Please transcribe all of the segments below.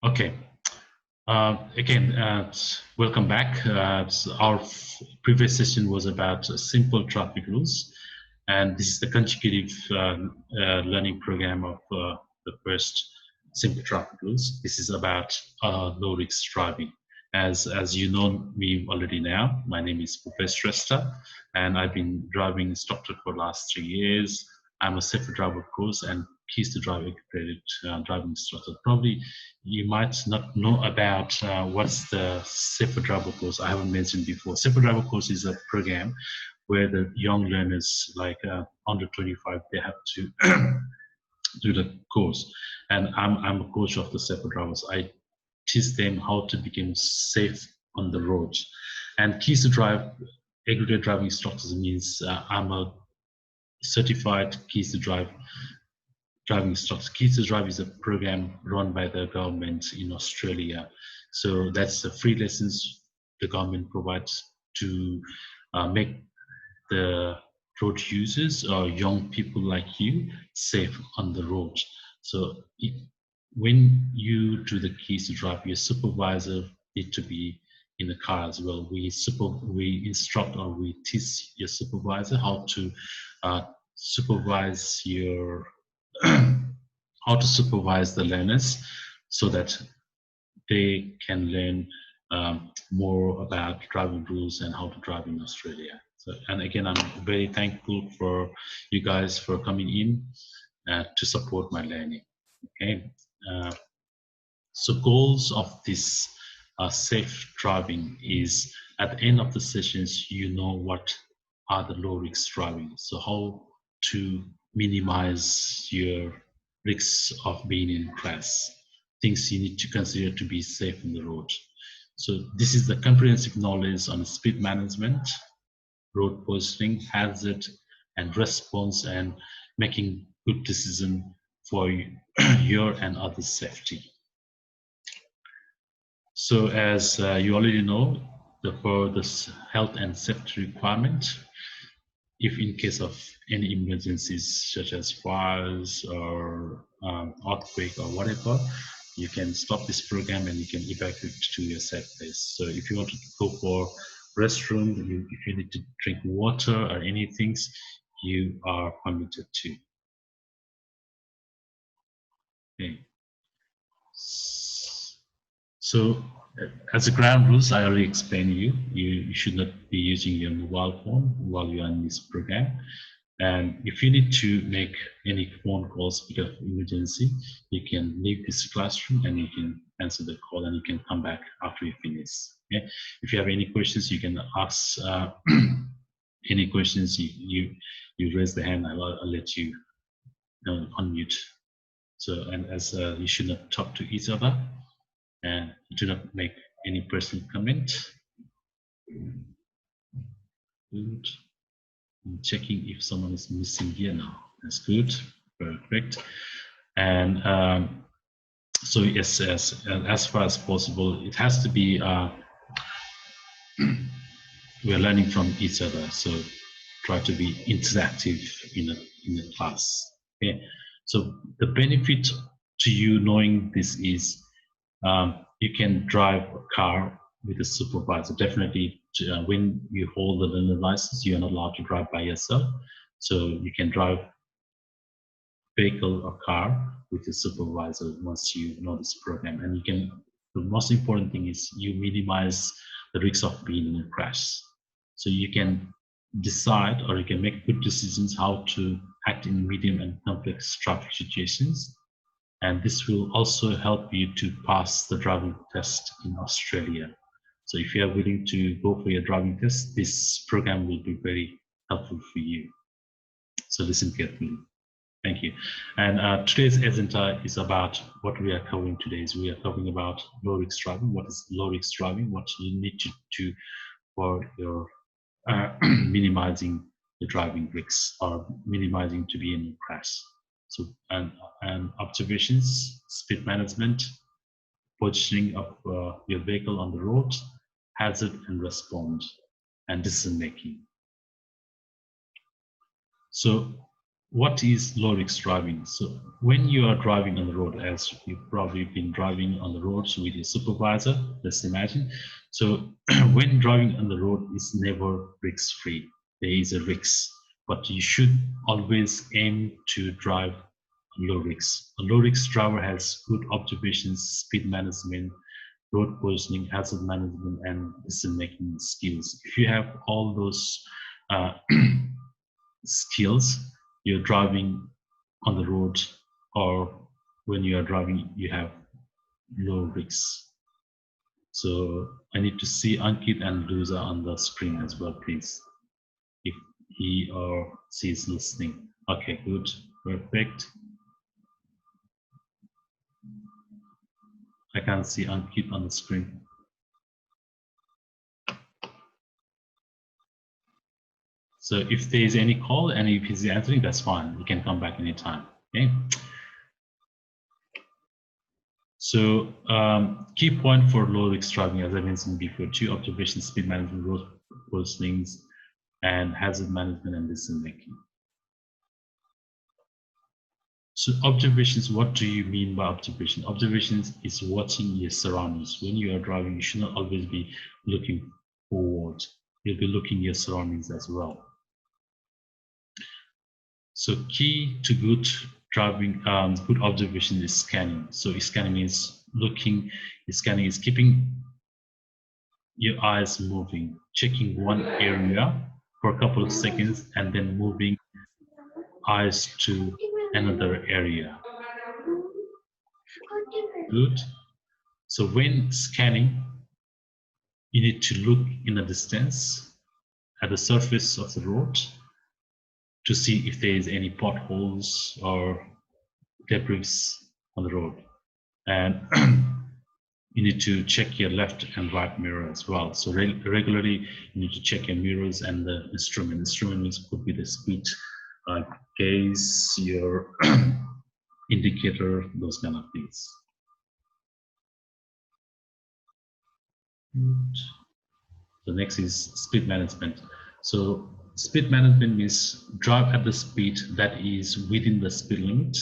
Okay. Again, welcome back. Our previous session was about simple traffic rules, and this is the consecutive learning program of the first simple traffic rules. This is about low risk driving. As you know me already now, my name is Professor Shrestha, and I've been driving instructor for the last 3 years. I'm a safer driver course and Keys to Drive accredited driving instructor. Probably you might not know about what's the Safer Driver course. I haven't mentioned before. Safer Driver course is a program where the young learners, like under 25, they have to do the course. And I'm a coach of the Safer Drivers. I teach them how to become safe on the road. And Keys to Drive accredited driving instructors means I'm a certified Keys to Drive driving instructor. Keys to Drive is a program run by the government in Australia. So that's the free lessons the government provides to make the road users or young people like you safe on the road. So when you do the Keys to Drive, your supervisor need to be in the car as well. We instruct or we teach your supervisor how to supervise your how to supervise the learners so that they can learn more about driving rules and how to drive in Australia. So, and again, I'm very thankful for you guys for coming in to support my learning. Okay, so goals of this safe driving is at the end of the sessions, you know what are the low risk driving. So how to minimize your risks of being in crash, things you need to consider to be safe on the road. So this is the comprehensive knowledge on speed management, road positioning, hazard and response, and making good decision for your and others' safety. So as you already know, for this health and safety requirement, if in case of any emergencies such as fires or earthquake or whatever, you can stop this program and you can evacuate to your safe place. So if you want to go for restroom, if you need to drink water or anything, you are permitted to. Okay. So as a ground rules, I already explained you should not be using your mobile phone while you are in this program. And if you need to make any phone calls because of emergency, you can leave this classroom and you can answer the call and you can come back after you finish. Okay? If you have any questions, you can ask any questions. You raise the hand, I'll let you unmute. So, and as you should not talk to each other and do not make any personal comment. Good. I'm checking if someone is missing here now. That's good. Perfect. And so yes, as far as possible, it has to be we're learning from each other. So try to be interactive in a class. Okay. So the benefit to you knowing this is you can drive a car with a supervisor. Definitely, when you hold the learner license, you are not allowed to drive by yourself. So you can drive vehicle or car with a supervisor once you know this program. And you can. The most important thing is you minimize the risk of being in a crash. So you can decide or you can make good decisions how to act in medium and complex traffic situations. And this will also help you to pass the driving test in Australia. So if you are willing to go for your driving test, this program will be very helpful for you. So listen carefully. Thank you. And today's agenda is about what we are covering today. Is we are talking about low risk driving. What is low risk driving? What you need to do for your minimizing the driving risks or minimizing to be in a crash. So, and observations, speed management, positioning of your vehicle on the road, hazard and response, and decision making. So what is low risk driving? So when you are driving on the road, as you've probably been driving on the roads with your supervisor, let's imagine. So when driving on the road is never risk free. There is a risk, but you should always aim to drive low risk. A low risk driver has good observations, speed management, road positioning, hazard management, and decision making skills. If you have all those uh, skills, you're driving on the road, or when you are driving, you have low risks. So I need to see Ankit and Luza on the screen as well, please, if he or she is listening. Okay, good, perfect. I can't see Ankit on the screen. So if there is any call and if he's answering, that's fine. You can come back anytime. Okay. So key point for low risk driving, as I mentioned before, 2 observations, speed management, road positionings, and hazard management and decision making. So observations, what do you mean by observation? Observations is watching your surroundings. When you are driving, you should not always be looking forward. You'll be looking your surroundings as well. So key to good driving, good observation is scanning. So scanning is looking, scanning is keeping your eyes moving, checking one area for a couple of seconds and then moving eyes to another area. Good. So when scanning, you need to look in a distance at the surface of the road to see if there is any potholes or debris on the road. And you need to check your left and right mirror as well. So regularly, you need to check your mirrors and the instrument. Instruments could be the speed gauge, your indicator, those kind of things. The next is speed management. So speed management means drive at the speed that is within the speed limit.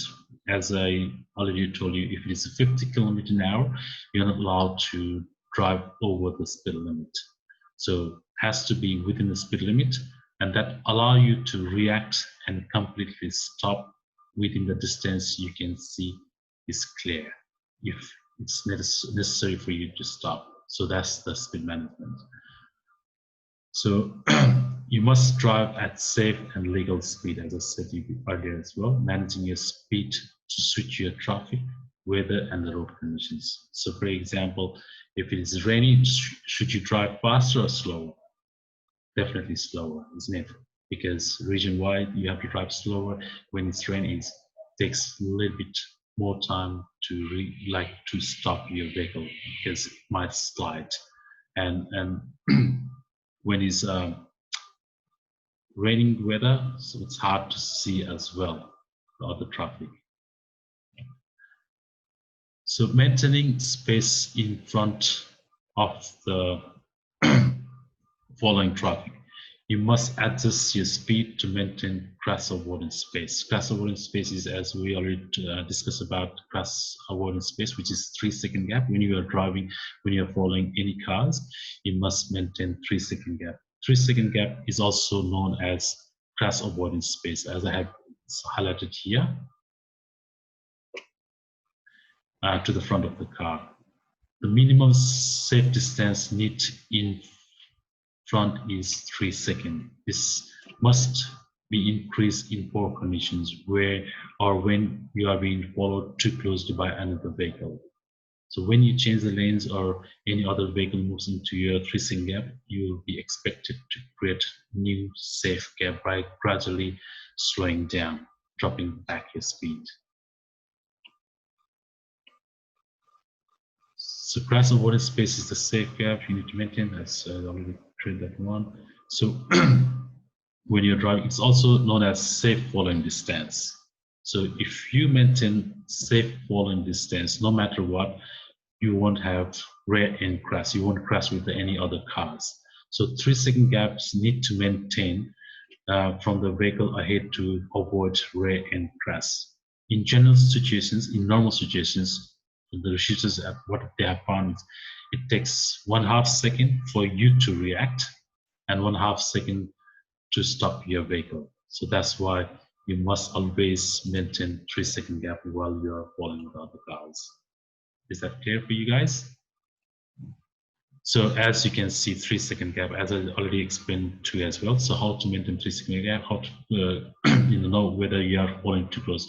As I already told you, if it is 50 kilometers an hour, you're not allowed to drive over the speed limit. So it has to be within the speed limit, and that allow you to react and completely stop within the distance you can see is clear if it's necessary for you to stop. So that's the speed management. So you must drive at safe and legal speed, as I said earlier as well, managing your speed to suit your traffic, weather, and the road conditions. So for example, if it is raining, should you drive faster or slower? Definitely slower, isn't it? Because region-wide, you have to drive slower. When it's raining, it takes a little bit more time to stop your vehicle because it might slide. And when it's raining weather, so it's hard to see as well the other traffic. So maintaining space in front of the following traffic. You must adjust your speed to maintain crash avoidance space. Crash avoidance space is, as we already discussed about crash avoidance space, which is 3-second gap. When you are driving, when you are following any cars, you must maintain 3-second gap. 3-second gap is also known as crash avoidance space, as I have highlighted here to the front of the car. The minimum safe distance need in front is 3 seconds. This must be increased in poor conditions where or when you are being followed too closely by another vehicle. So when you change the lanes or any other vehicle moves into your 3-second gap, you will be expected to create new safe gap by gradually slowing down, dropping back your speed. So crash avoidance space is the safe gap you need to maintain. As I already created that one. So when you're driving, it's also known as safe following distance. So if you maintain safe following distance, no matter what, you won't have rear-end crash. You won't crash with any other cars. So 3-second gaps need to maintain from the vehicle ahead to avoid rear end crash. In general situations, in normal situations, the researchers what they have found is it takes 1/2 second for you to react and 1/2 second to stop your vehicle. So that's why you must always maintain 3-second gap while you are following the other cars. Is that clear for you guys? So as you can see, 3-second gap, as I already explained to you as well. So how to maintain 3-second gap, how to know whether you are following too close.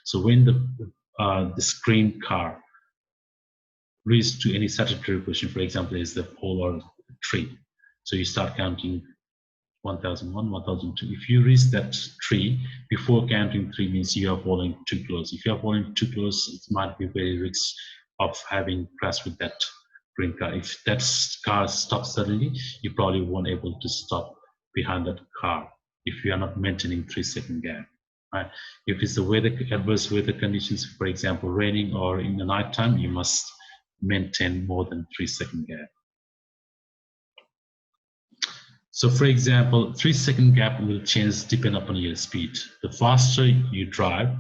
So when the screen car reaches to any statutory position, for example, is the pole or tree. So you start counting 1001, 1002. If you reach that tree before counting 3 means you are following too close. If you are following too close, it might be very risky of having crash with that green car. If that car stops suddenly, you probably won't able to stop behind that car if you are not maintaining 3-second gap. Right? If it's the weather, adverse weather conditions, for example, raining or in the night time, you must maintain more than 3-second gap. So for example, 3-second gap will change depending upon your speed. The faster you drive,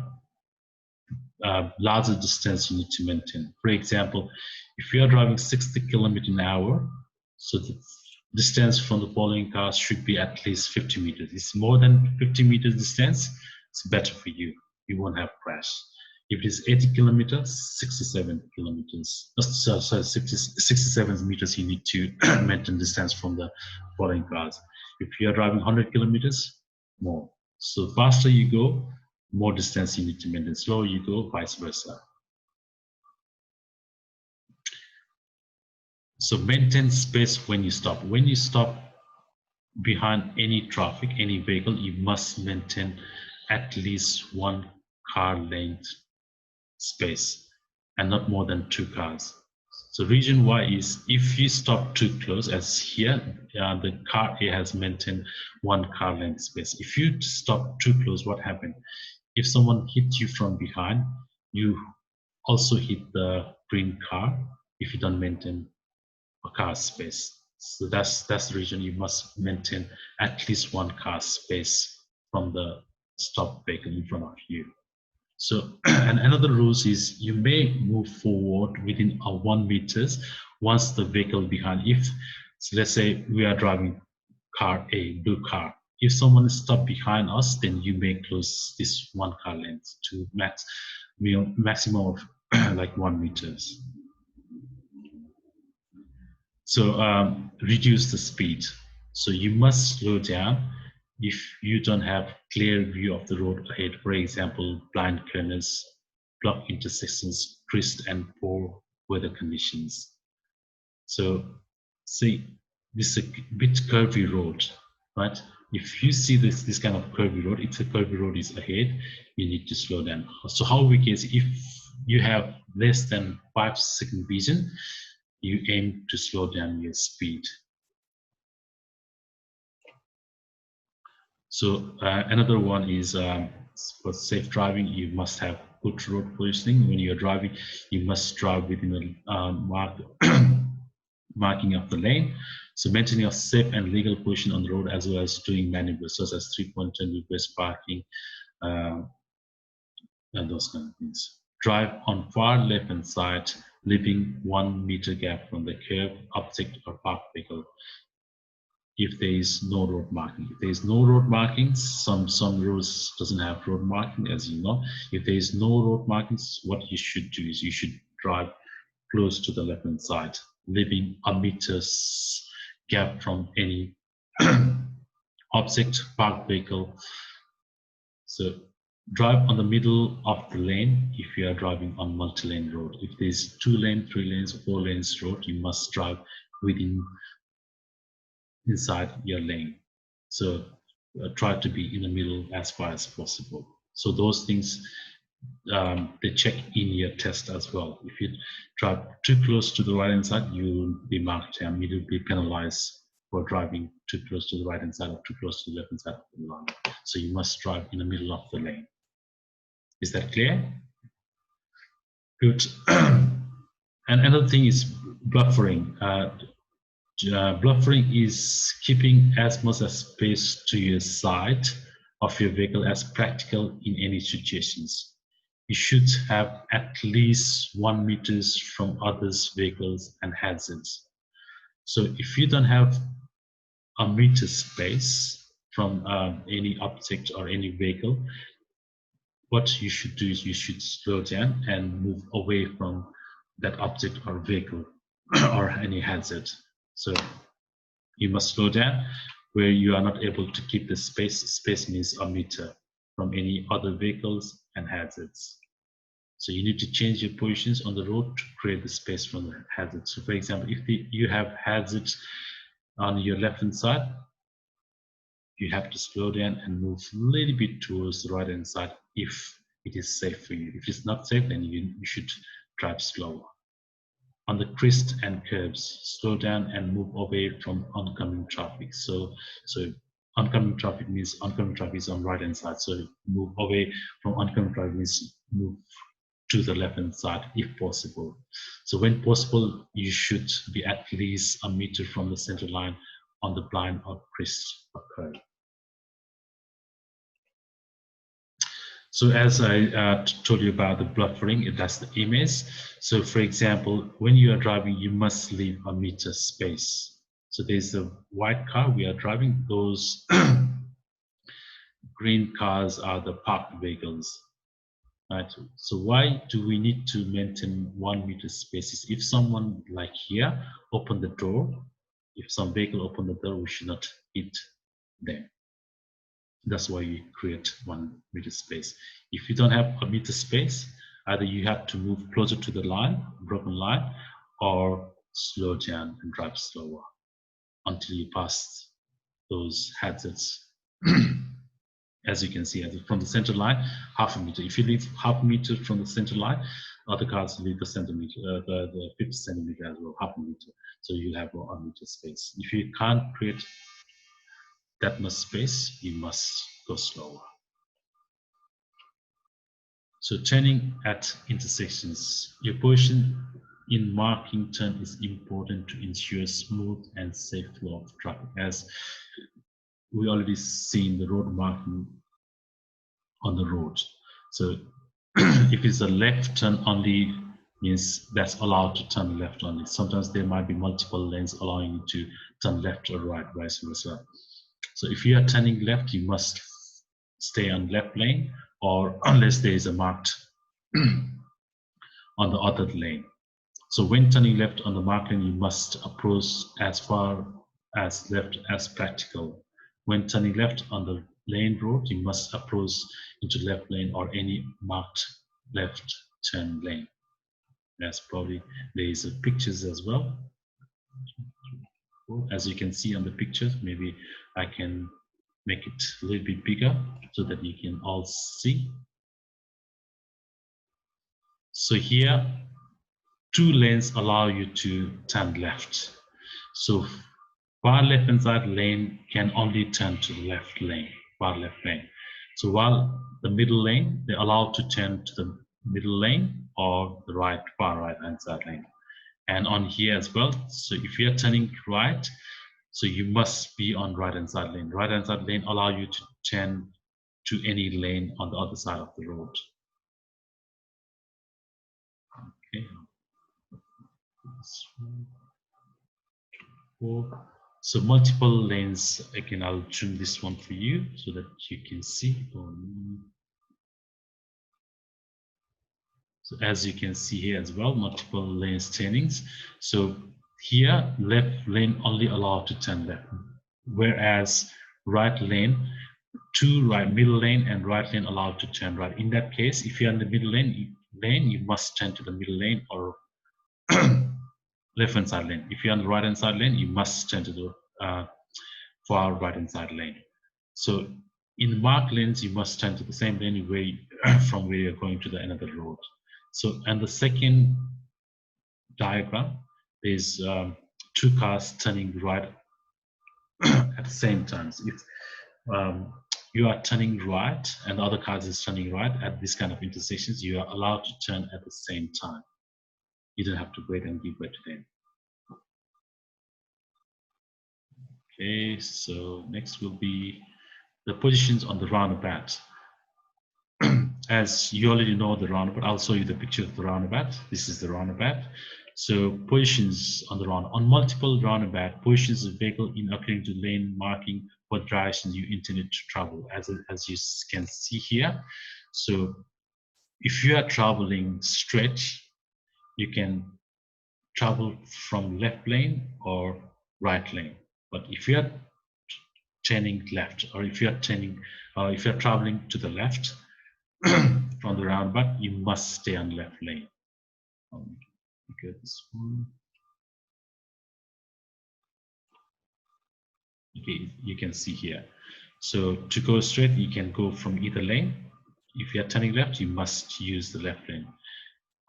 larger distance you need to maintain. For example, if you are driving 60 km/h, so the distance from the following cars should be at least 50 meters. It's more than 50 meters distance, it's better for you. You won't have crash. If it is 80 kilometers, 67 kilometers, sorry, 67 meters you need to maintain distance from the following cars. If you are driving 100 kilometers, more. So faster you go, more distance you need to maintain. Slower you go, vice versa. So maintain space when you stop. When you stop behind any traffic, any vehicle, you must maintain at least 1 car length space and not more than 2 cars. So reason why is if you stop too close, as here, the car A has maintained 1 car length space. If you stop too close, what happened? If someone hits you from behind, you also hit the green car if you don't maintain a car space. So that's the reason you must maintain at least 1 car space from the stop vehicle in front of you. So, and another rule is you may move forward within 1 meters once the vehicle behind. If, so let's say we are driving car A, blue car. If someone is stopped behind us, then you may close this 1 car length to maximum of like 1 meters. So reduce the speed. So you must slow down if you don't have clear view of the road ahead. For example, blind corners, block intersections, twist and poor weather conditions. So say this is a bit curvy road, right? If you see this kind of curvy road, if the curvy road is ahead, you need to slow down. So how we can see if you have less than 5-second vision, you aim to slow down your speed. So another one is for safe driving, you must have good road positioning. When you're driving, you must drive within the marking of the lane. So maintaining a safe and legal position on the road, as well as doing maneuvers such as 3-point turn, reverse parking, and those kind of things. Drive on far left-hand side, leaving 1 meter gap from the curb, object, or parked vehicle. If there is no road marking. If there is no road markings, some roads doesn't have road marking, as you know. If there is no road markings, what you should do is you should drive close to the left-hand side, leaving a meter's gap from any object, parked vehicle. So drive on the middle of the lane if you are driving on multi-lane road. If there's 2 lanes, 3 lanes, 4 lanes road, you must drive within inside your lane. So try to be in the middle as far as possible. So those things they check in your test as well. If you drive too close to the right hand side, you will be marked and you will be penalized for driving too close to the right hand side or too close to the left hand side of the line. So you must drive in the middle of the lane. Is that clear? Good. And another thing is buffering. Buffering is keeping as much as space to your side of your vehicle as practical in any situations. You should have at least 1 meters from others' vehicles and hazards. So if you don't have a meter space from any object or any vehicle, what you should do is you should slow down and move away from that object or vehicle or any hazard. So you must slow down where you are not able to keep the space. Space means a meter from any other vehicles and hazards. So you need to change your positions on the road to create the space from the hazards. So for example, if you have hazards on your left hand side, you have to slow down and move a little bit towards the right hand side if it is safe for you. If it's not safe, then you should drive slower. On the crest and curbs, slow down and move away from oncoming traffic. So oncoming traffic means oncoming traffic is on right hand side. So move away from oncoming traffic means move to the left hand side if possible. So when possible, you should be at least a meter from the center line on the blind or crest or curb. So as I told you about the buffering, that's the image. So for example, when you are driving, you must leave a meter space. So there's a white car we are driving. Those green cars are the parked vehicles. Right. So why do we need to maintain 1 meter spaces? If someone like here open the door, if some vehicle open the door, we should not hit them. That's why you create 1 meter space. If you don't have a meter space, either you have to move closer to the line, broken line, or slow down and drive slower until you pass those hazards. As you can see, from the center line, half a meter. If you leave half a meter from the center line, other cars leave the centimeter, the 50 centimeter as well, half a meter. So you have 1 meter space. If you can't create that much space, you must go slower. So turning at intersections, your position in marking turn is important to ensure smooth and safe flow of traffic. As we already seen the road marking on the road. So if it's a left turn only, means that's allowed to turn left only. Sometimes there might be multiple lanes allowing you to turn left or right, vice versa. So if you are turning left, you must stay on left lane, or unless there is a marked on the other lane. So when turning left on the marked lane, you must approach as far as left as practical. When turning left on the lane road, you must approach into left lane or any marked left turn lane. As probably there is pictures as well. As you can see on the pictures, maybe I can make it a little bit bigger so that you can all see. So here, 2 lanes allow you to turn left. So far left hand side lane can only turn to the left lane, far left lane. So while the middle lane, they allow to turn to the middle lane or the right, far right hand side lane. And on here as well, so if you're turning right, so you must be on right hand side lane. Right hand side lane allow you to turn to any lane on the other side of the road. Okay. So multiple lanes. Again, I'll trim this one for you so that you can see. So as you can see here as well, multiple lanes turnings. So here, left lane only allowed to turn left, whereas right lane, 2 right, middle lane and right lane allowed to turn right. In that case, if you're in the middle lane, you must turn to the middle lane or left hand side lane. If you're on the right hand side lane, you must turn to the far right hand side lane. So in marked lanes, you must turn to the same lane from where you're going to the another road. So, and the second diagram is 2 cars turning right at the same time. So if you are turning right and the other car is turning right at this kind of intersections, you are allowed to turn at the same time. You don't have to wait and give way to them. Okay, so next will be the positions on the roundabout. As you already know the roundabout, I'll show you the picture of the roundabout. This is the roundabout. So positions on the roundabout. On multiple roundabout, positions of vehicle in according to lane marking what direction you intended to travel, as you can see here. So if you are traveling straight, you can travel from left lane or right lane. But if you are turning left, or if you are traveling to the left from the roundabout, you must stay on left lane. Okay, this one. Okay, you can see here. So to go straight, you can go from either lane. If you are turning left, you must use the left lane.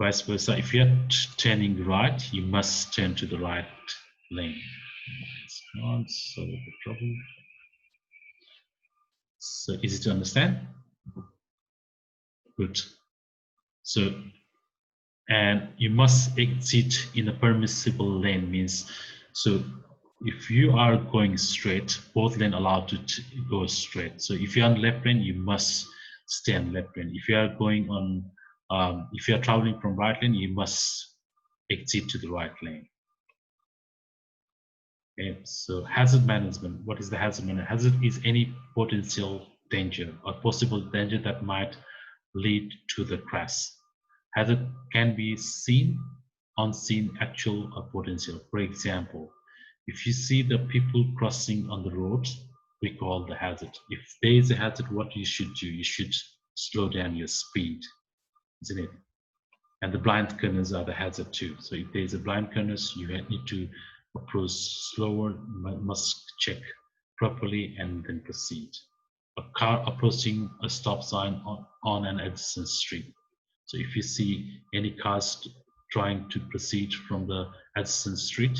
Vice versa, if you are turning right, you must turn to the right lane. It's not so the trouble. So easy to understand? Good. So, and you must exit in a permissible lane, means, so if you are going straight, both lanes allowed to go straight. So if you're on left lane, you must stay on left lane. If you are going on, if you are traveling from right lane, you must exit to the right lane. Okay, so hazard management. What is the hazard management? Hazard is any potential danger or possible danger that might lead to the crash. Hazard can be seen, unseen, actual, or potential. For example, if you see the people crossing on the road, we call the hazard. If there is a hazard, what you should do? You should slow down your speed, isn't it? And the blind corners are the hazard too. So if there is a blind corners, you need to approach slower, must check properly and then proceed. A car approaching a stop sign on an adjacent street. So if you see any cars trying to proceed from the adjacent street,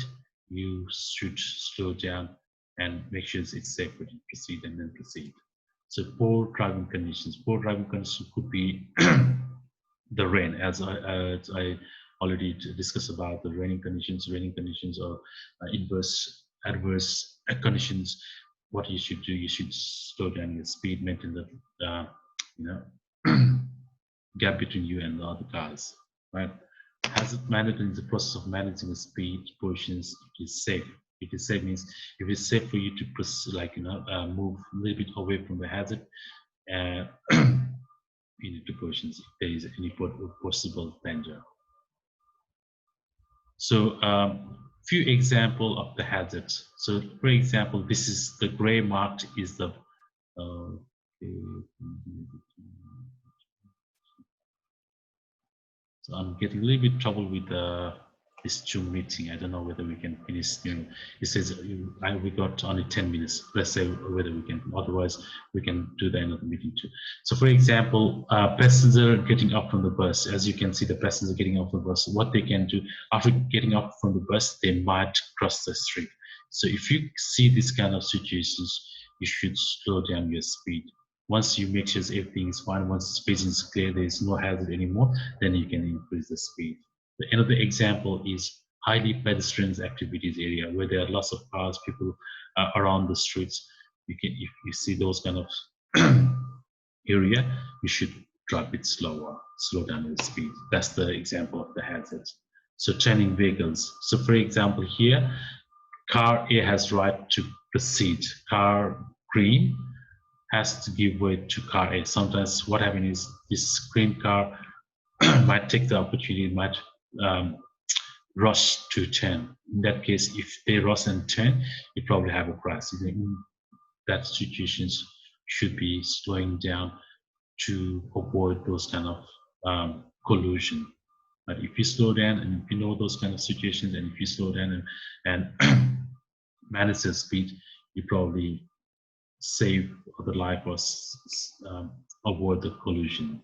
you should slow down and make sure it's safe to proceed and then proceed. So poor driving conditions. Poor driving conditions could be the rain, as I already discussed about the raining conditions. Raining conditions or adverse conditions. What you should do, you should slow down your speed, maintain the you know gap between you and the other cars, right? Hazard management is the process of managing the speed portions. It is safe. It is safe means if it's safe for you to move a little bit away from the hazard, uh, you need to portions if there is any possible danger. So few example of the hazards. So for example, this is the gray marked is the so I'm getting a little bit trouble with this Zoom meeting. I don't know whether we can finish. It says we got only 10 minutes. Let's say whether we can. Otherwise, we can do the another meeting too. So, for example, passenger getting up from the bus. As you can see, the passenger getting up from the bus. What they can do after getting up from the bus, they might cross the street. So, if you see this kind of situations, you should slow down your speed. Once you make sure everything is fine, once the space is clear, there is no hazard anymore, then you can increase the speed. Another example is highly pedestrian activities area where there are lots of cars, people around the streets. If you see those kind of area, you should drive it slower, slow down the speed. That's the example of the hazards. So turning vehicles. So for example here, car A has right to proceed. Car green has to give way to car A. Sometimes what happens is this green car might take the opportunity, might rush to turn. In that case, if they rush and turn, you probably have a crash. In that situations should be slowing down to avoid those kind of collusion. But if you slow down and if you know those kind of situations, and if you slow down and manage the speed, you probably save the life or avoid the collusion.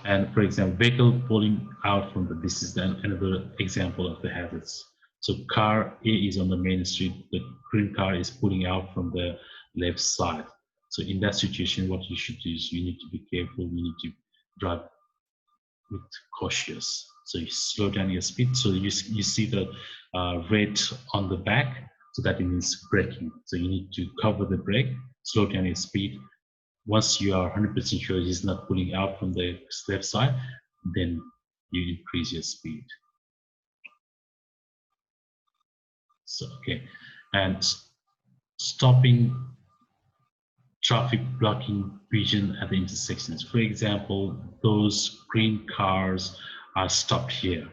And for example, vehicle pulling out from this is then another example of the hazards. So car A is on the main street, the green car is pulling out from the left side. So in that situation, what you should do is you need to be careful, you need to drive with cautious. So you slow down your speed. So you see the red on the back. So that means braking. So you need to cover the brake, slow down your speed. Once you are 100% sure he's not pulling out from the left side, then you increase your speed. So, okay. And stopping traffic blocking region at the intersections. For example, those green cars are stopped here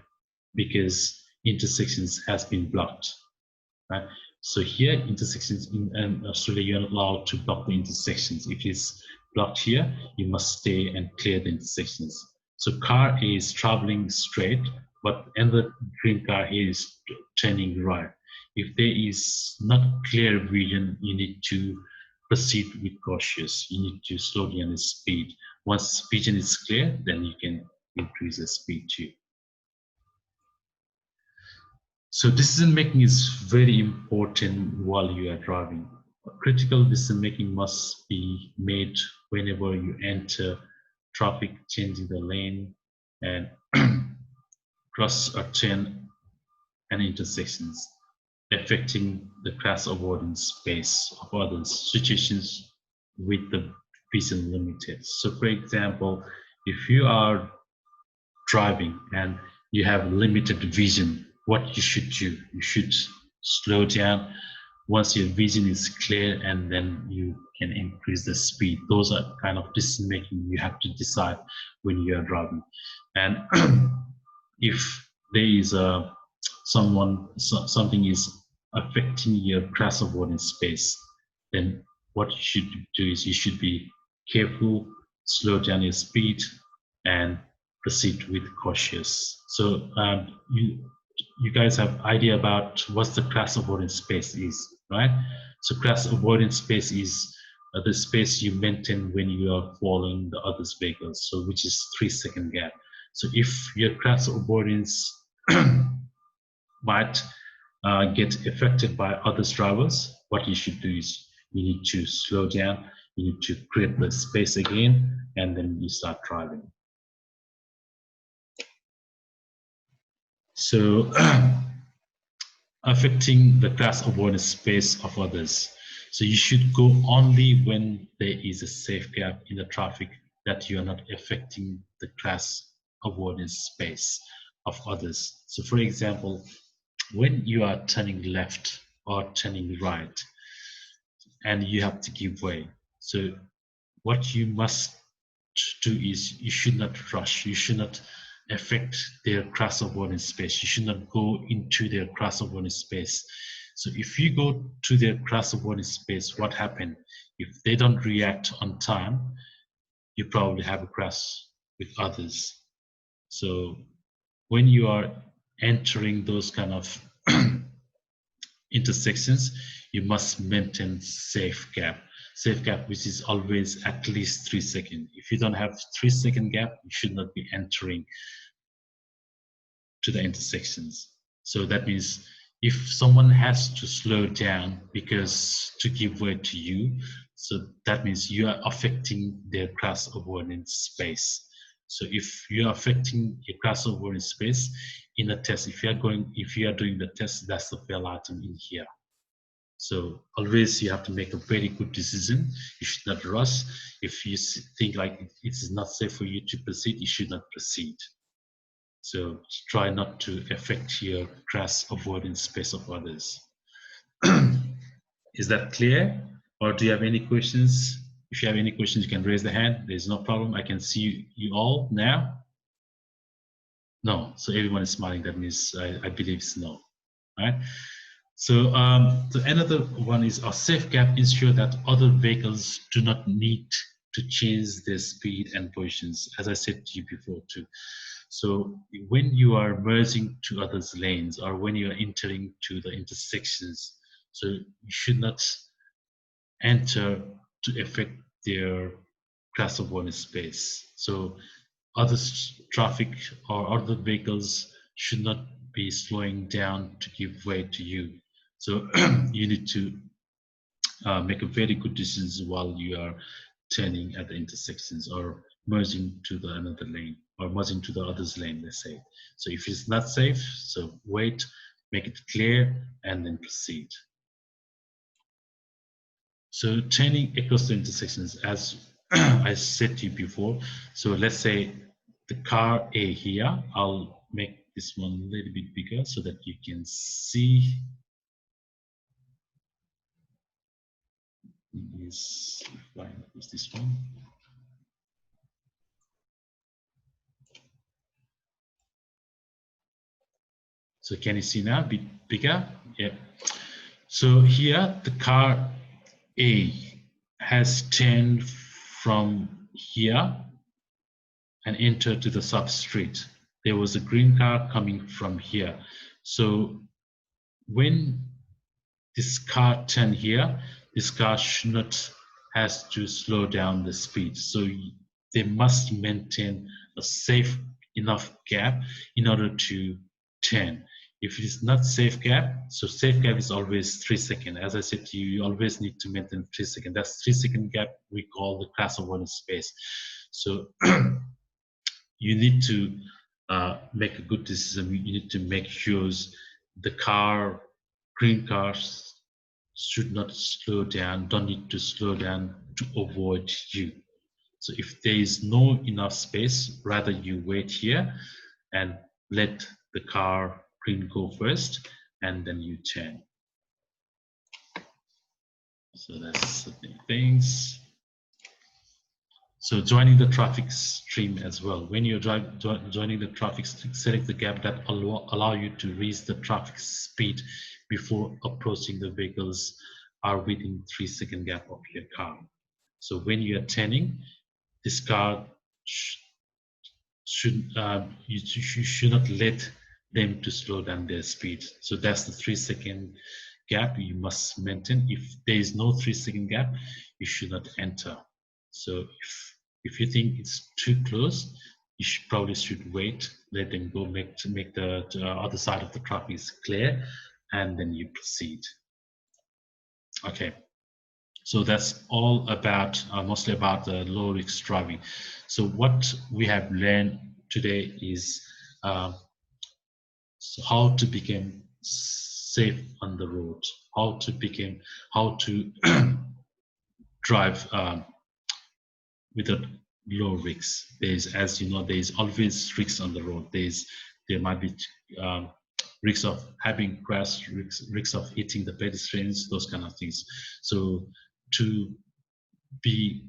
because intersections has been blocked, right? So here, intersections in Australia, you're not allowed to block the intersections. If it's blocked here, you must stay and clear the intersections. So car is traveling straight, but another green car here is turning right. If there is not clear region, you need to proceed with cautious. You need to slow down the speed. Once vision is clear, then you can increase the speed too. So decision making is very important while you are driving. Critical decision making must be made whenever you enter traffic, changing the lane, and cross or turn and intersections, affecting the crash avoidance space of others, situations with the vision limited. So for example, if you are driving and you have limited vision, what you should do, you should slow down once your vision is clear, and then you can increase the speed. Those are kind of decision making you have to decide when you are driving. And if there is something is affecting your crash avoidance space, then what you should do is you should be careful, slow down your speed, and proceed with cautious. So you guys have idea about what the crash avoidance space is, right? So crash avoidance space is the space you maintain when you are following the other's vehicles, so which is 3-second gap. So if your crash avoidance might get affected by other drivers, what you should do is you need to slow down, you need to create the space again, and then you start driving. So affecting the crash avoidance space of others. So you should go only when there is a safe gap in the traffic, that you are not affecting the crash avoidance space of others. So for example, when you are turning left or turning right and you have to give way, so what you must do is you should not rush, you should not affect their crash avoidance space, you should not go into their crash avoidance space. So if you go to their crash avoidance space, what happened? If they don't react on time, you probably have a crash with others. So when you are entering those kind of intersections, you must maintain safe gap. Safe gap, which is always at least 3 seconds. If you don't have 3-second gap, you should not be entering to the intersections. So that means if someone has to slow down because to give way to you, so that means you are affecting their crash avoidance space. So if you are affecting your crash avoidance space in a test, if you are doing the test, that's the fail item in here. So always you have to make a very good decision. You should not rush. If you think like it is not safe for you to proceed, you should not proceed. So try not to affect your crash avoidance space of others. Is that clear? Or do you have any questions? If you have any questions, you can raise the hand. There's no problem. I can see you all now. No, so everyone is smiling. That means I believe it's no. All right. So another one is a safe gap ensure that other vehicles do not need to change their speed and positions, as I said to you before too. So when you are merging to others' lanes or when you are entering to the intersections, so you should not enter to affect their class of one space. So other traffic or other vehicles should not be slowing down to give way to you. So you need to make a very good decision while you are turning at the intersections or merging to the another lane or merging to the other's lane, let's say. So if it's not safe, so wait, make it clear, and then proceed. So turning across the intersections, as I said to you before, so let's say the car A here, I'll make this one a little bit bigger so that you can see. Is this one? So can you see now a bit bigger? Yeah. So here the car A has turned from here and entered to the sub street. There was a green car coming from here. So when this car turned here, this car should not has to slow down the speed. So they must maintain a safe enough gap in order to turn. If it is not safe gap, so safe gap is always 3 seconds. As I said to you, you always need to maintain 3 seconds. That's 3 second gap we call the class avoidance space. So you need to make a good decision. You need to make sure the car, green cars should not slow down, don't need to slow down to avoid you. So if there is no enough space, rather you wait here and let the car green go first and then you turn. So that's the things. So joining the traffic stream as well. When you're joining the traffic stream, select the gap that allow you to reach the traffic speed before approaching the vehicles are within 3 second gap of your car. So when you are turning, this car should you should not let them to slow down their speed. So that's the 3 second gap you must maintain. If there is no 3 second gap, you should not enter. So if you think it's too close, you probably should wait, let them go, make the other side of the traffic is clear, and then you proceed. Okay. So that's all about, mostly about the low risk driving. So what we have learned today is so how to become safe on the road, how to drive without low risks. There's, as you know, there's always risks on the road. There might be risks of having crash, risks of hitting the pedestrians, those kind of things. So to be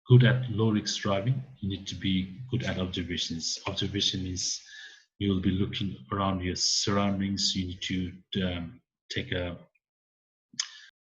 good at low risk driving, you need to be good at observations. Observation is you will be looking around your surroundings. You need to take a